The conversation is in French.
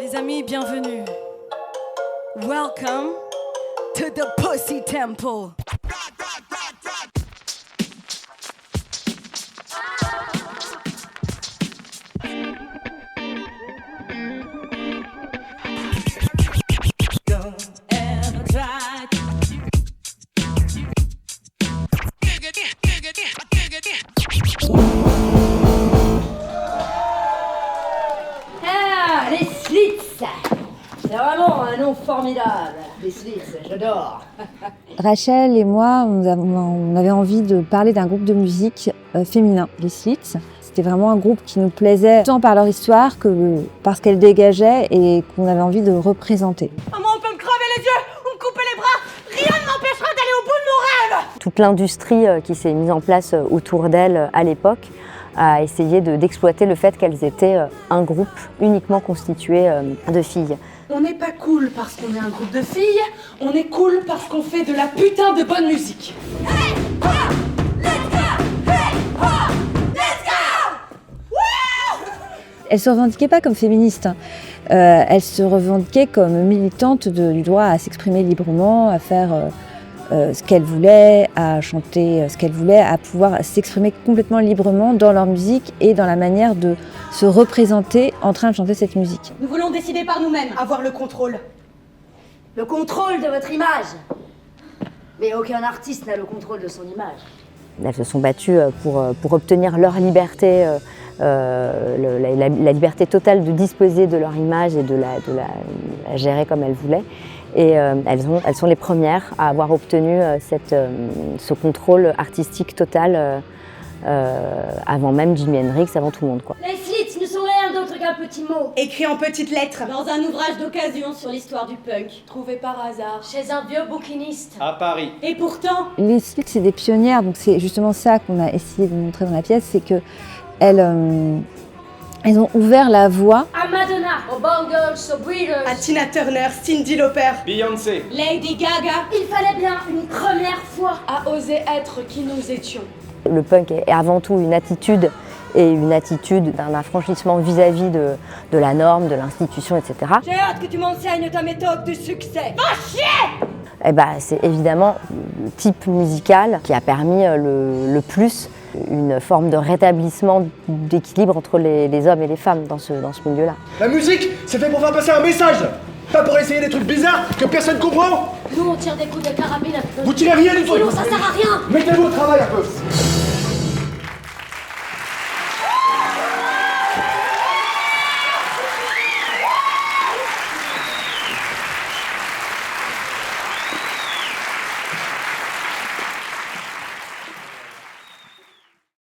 Les amis, bienvenue. Welcome to the Pussy Temple. Ah, les Slits! C'est vraiment un nom formidable. Les Slits, j'adore. Rachel et moi, on avait envie de parler d'un groupe de musique féminin, les Slits. C'était vraiment un groupe qui nous plaisait tant par leur histoire que par ce qu'elle dégageait et qu'on avait envie de représenter. Maman, on peut me crever les yeux ou me couper les bras. Rien ne m'empêchera d'aller au bout de mon rêve. Toute l'industrie qui s'est mise en place autour d'elles à l'époque a essayé d'exploiter le fait qu'elles étaient un groupe uniquement constitué de filles. On n'est pas cool parce qu'on est un groupe de filles, on est cool parce qu'on fait de la putain de bonne musique. Hey, ha, let's go! Hey, ha, let's go! Elle se revendiquait pas comme féministe, hein. Elle se revendiquait comme militante du droit à s'exprimer librement, à faire ce qu'elle voulait, à chanter ce qu'elle voulait, à pouvoir s'exprimer complètement librement dans leur musique et dans la manière de se représenter en train de chanter cette musique. Nous voulons décider par nous-mêmes, avoir le contrôle. Le contrôle de votre image. Mais aucun artiste n'a le contrôle de son image. Elles se sont battues pour obtenir leur liberté, la liberté totale de disposer de leur image et de la gérer comme elles voulaient. Et elles sont les premières à avoir obtenu ce contrôle artistique total avant même Jimi Hendrix, avant tout le monde, quoi. Les Slits ne sont rien d'autre qu'un petit mot. Écrit en petites lettres. Dans un ouvrage d'occasion sur l'histoire du punk. Trouvé par hasard. Chez un vieux bouquiniste. À Paris. Et pourtant, Les Slits, c'est des pionnières, donc c'est justement ça qu'on a essayé de montrer dans la pièce, c'est que elles ont ouvert la voie À Madonna, aux Bangles, aux Breeders. à Tina Turner, Cyndi Lauper, Beyoncé. Lady Gaga, Il fallait bien une première fois. à oser être qui nous étions. Le punk est avant tout une attitude d'un affranchissement vis-à-vis de la norme, de l'institution, etc. J'ai hâte que tu m'enseignes ta méthode du succès. Et c'est évidemment le type musical qui a permis le plus une forme de rétablissement d'équilibre entre les hommes et les femmes dans ce milieu-là. La musique, c'est fait pour faire passer un message, pas pour essayer des trucs bizarres que personne comprend. Nous, on tire des coups de carabine avec nos... Vous tirez rien du tout. Sinon, ça sert à rien. Mettez-vous au travail un peu.